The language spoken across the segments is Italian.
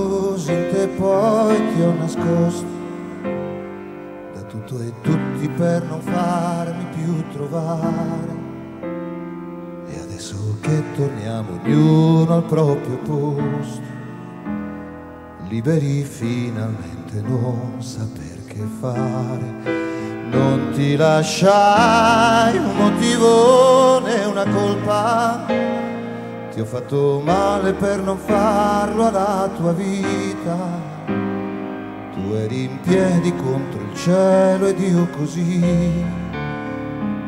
così in te, poi ti ho nascosto da tutto e tutti per non farmi più trovare. E adesso che torniamo ognuno al proprio posto, liberi finalmente, non saper che fare. Non ti lasciai un motivo né una colpa, ti ho fatto male per non farlo alla tua vita. Tu eri in piedi contro il cielo ed io così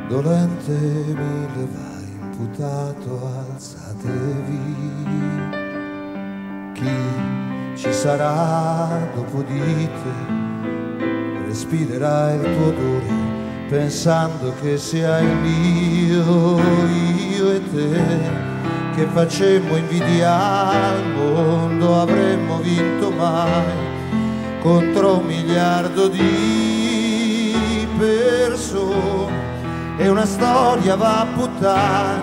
dolente mi levai imputato, alzatevi. Chi ci sarà dopo di te? Respirerà il tuo odore pensando che sia il mio, io e te che facemmo invidia al mondo, avremmo vinto mai contro 1 miliardo di persone. E una storia va a puttane,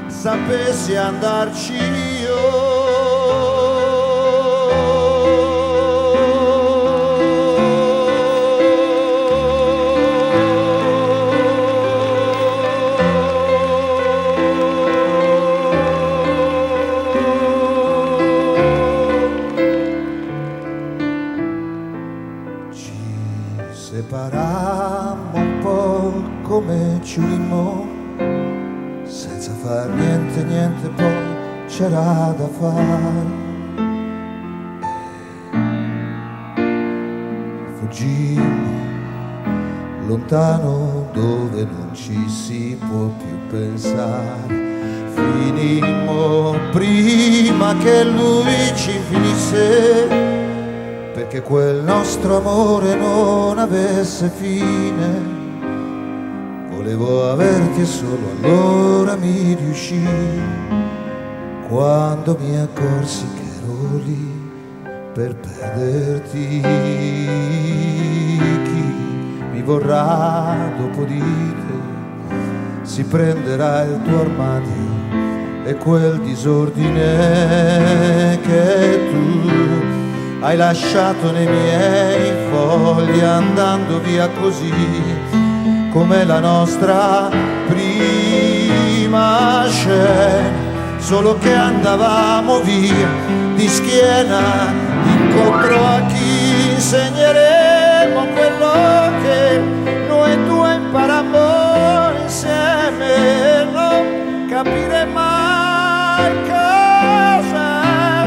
sapessi andarci io. Separammo un po' come ci unimmo, senza far niente, niente poi c'era da fare. Fuggimmo lontano dove non ci si può più pensare. Finimmo prima che lui ci finisse, perché quel nostro amore non avesse fine. Volevo averti e solo allora mi riuscì, quando mi accorsi che ero lì per perderti. Chi mi vorrà dopo di te si prenderà il tuo armadio e quel disordine che tu hai lasciato nei miei fogli, andando via così come la nostra prima scena. Solo che andavamo via di schiena incontro a chi insegneremo quello che noi due imparammo insieme. Non capire mai cosa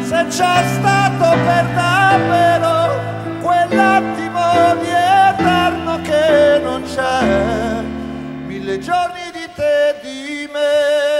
se c'è stato per davvero quell'attimo di eterno che non c'è. 1000 giorni di te e di me.